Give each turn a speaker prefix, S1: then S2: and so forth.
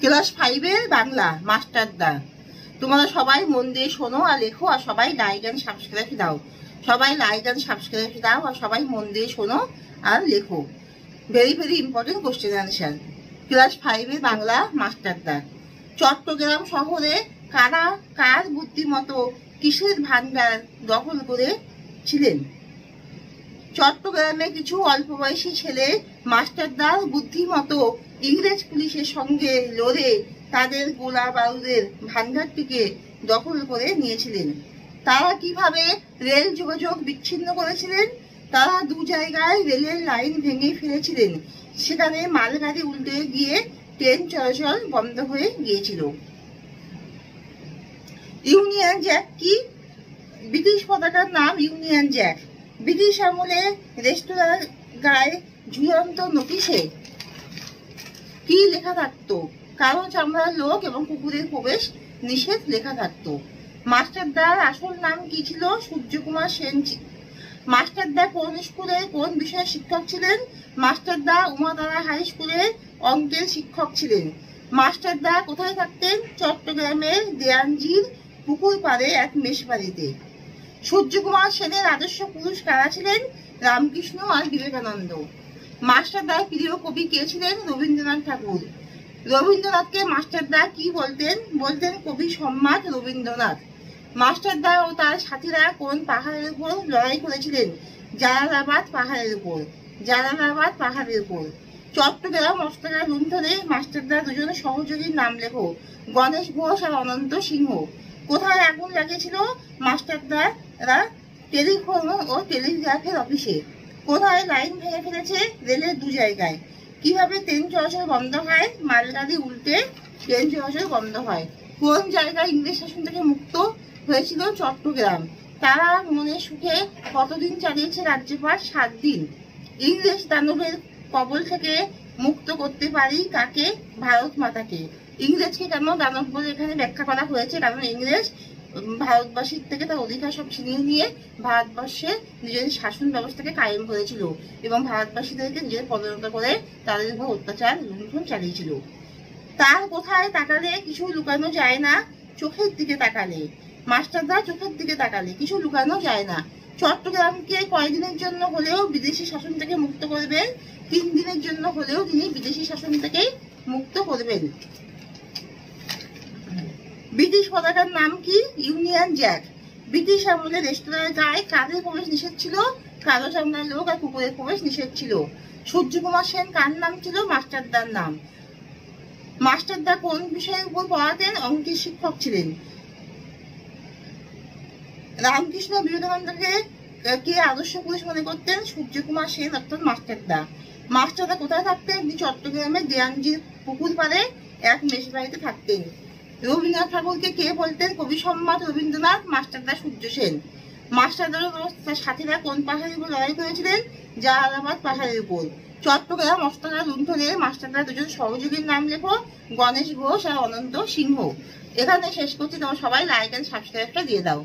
S1: Class 5-এর বাংলা মাস্টারদা। তোমরা সবাই মন দিয়ে শোনো আর লেখো, আর সবাই লাইক এন্ড সাবস্ক্রাইব দাও। সবাই লাইক এন্ড সাবস্ক্রাইব দাও আর সবাই মন দিয়ে শোনো আর লেখো। Very very important question answer. Class 5-এর বাংলা মাস্টারদা। চট্টগ্রাম শহরে কারা কার বুদ্ধিমতো কিসের ভান্ডার দখল করে ছিলেন? চট্টগ্রামে কিছু অল্প বয়সী ছেলে মাস্টারদার বুদ্ধিমতো ইংরেজ পুলিশের সঙ্গে লড়ে তাদের গোলা বারুদের ভান্ডারটিকে দখল করে নিয়েছিলেন। তারা কিভাবে রেল যোগাযোগ বিচ্ছিন্ন করেছিলেন? তারা দু জায়গায় রেলের লাইন ভেঙে ফেলেছিলেন। সেখানে মালগাড়ি উল্টে গিয়ে ট্রেন চলাচল বন্ধ হয়ে গিয়েছিল। ইউনিয়ন জ্যাক কি? ব্রিটিশ পতাকার নাম ইউনিয়ন জ্যাক। ব্রিটিশ আমলে রেস্তোরাঁর গায়ে ঝুলন্ত নোটিশে কি লেখা থাকতো? কালো চামড়ার লোক এবং কুকুরের প্রবেশ নিষেধ লেখা থাকতো। মাস্টারদার আসল নাম কি ছিল? সূর্যকুমার সেন। মাস্টারদা কোন স্কুলের কোন বিষয়ের শিক্ষক ছিলেন? মাস্টারদা উমাতারা হাই স্কুলের অঙ্কের শিক্ষক ছিলেন। মাস্টারদা কোথায় থাকতেন? চট্টগ্রামের দেয়ানজির পুকুর পাড়ে এক মেস বাড়িতে। সূর্যকুমার সেনের আদর্শ পুরুষ কারা ছিলেন? রামকৃষ্ণ আর বিবেকানন্দ। মাস্টারদার প্রিয় কবি কে ছিলেন? রবীন্দ্রনাথ ঠাকুর। রবীন্দ্রনাথকে মাস্টারদা কি বলতেন? বলতেন কবি সম্রাট রবীন্দ্রনাথ। মাস্টারদা ও তার সাথীরা কোন পাহাড়ের উপর লড়াই করেছিলেন? জালালাবাদ পাহাড়ের উপর। জালালাবাদ পাহাড়ের উপর। চট্টগ্রাম অস্ত্রাগার লুণ্ঠনে মাস্টারদা দুজন সহযোগীর নাম লেখো। গণেশ ঘোষ আর অনন্ত সিংহ। কোথায় আগুন লাগিয়েছিল মাস্টারদারা? টেলিফোন ও টেলিগ্রাফের অফিসে। কোথায় লাইন ভেঙে ফেলেছে? রেলের দু জায়গায়। কিভাবে ট্রেন চলাচল বন্ধ হয়? মালগাড়ি উল্টে ট্রেন চলাচল বন্ধ হয়। কোন জায়গায় ইংরেজ শাসন থেকে মুক্ত হয়েছিল? চট্টগ্রাম। তারা মনে সুখে কতদিন চালিয়েছে রাজ্যপাট? 7 দিন। ইংরেজ দানবের কবল থেকে মুক্ত করতে পারি কাকে? ভারত মাতাকে। ইংরেজকে কেন দানব বলে এখানে ব্যাখ্যা করা হয়েছে? কারণ ইংরেজ ভারতবাসীর থেকে তার অধিকার সব ছিনিয়ে নিয়ে ভারতবর্ষে নিজের শাসন ব্যবস্থাকে কায়েম করেছিল এবং ভারতবাসীদেরকে নিজের পরিণত করে তাদের উপর অত্যাচার লুণ্ঠন চালিয়েছিল। তার কোথায় তাকালে কিছু লুকানো যায় না? চোখের দিকে তাকালে। মাস্টারদা চোখের দিকে তাকালে কিছু লুকানো যায় না। চট্টগ্রামকে কয়েকদিনের জন্য হলেও বিদেশি শাসন থেকে মুক্ত করবেন? 3 দিনের জন্য হলেও তিনি বিদেশি শাসন থেকে মুক্ত করবেন। ব্রিটিশ পতাকার নাম কি? Union Jack. ব্রিটিশ আমলে রেস্তোরাঁর গায়ে কাদের প্রবেশ নিষেধ ছিল? কালো চামড়ার লোক আর কুকুরের প্রবেশ নিষেধ ছিল। সূর্যকুমার সেন কার নাম ছিল? মাস্টারদার নাম। মাস্টারদা কোন বিষয়ের উপর পড়াতেন? অঙ্কের শিক্ষক ছিলেন। রামকৃষ্ণ বিবেকানন্দকে কে আদর্শ পুরুষ মনে করতেন? সূর্যকুমার সেন অর্থাৎ মাস্টারদা। মাস্টারদা কোথায় থাকতেন? তিনি চট্টগ্রামের দেয়ানজির পুকুর পাড়ে এক মেস বাড়িতে থাকতেন। রবীন্দ্রনাথ ঠাকুরকে কে বলতেন? কবি সম্রাট রবীন্দ্রনাথ। মাস্টারদা সূর্য সেন। মাস্টারদার তার সাথীরা কোন পাহাড়ের উপর লড়াই করেছিলেন? জালালাবাদ পাহাড়ের উপর। চট্টগ্রাম অস্ত্রাগার লুণ্ঠনে মাস্টারদার দুজন সহযোগীর নাম লেখো। গণেশ ঘোষ আর অনন্ত সিংহ। এখানে শেষ করছি। তোমরা সবাই লাইক এন্ড সাবস্ক্রাইবটা দিয়ে দাও।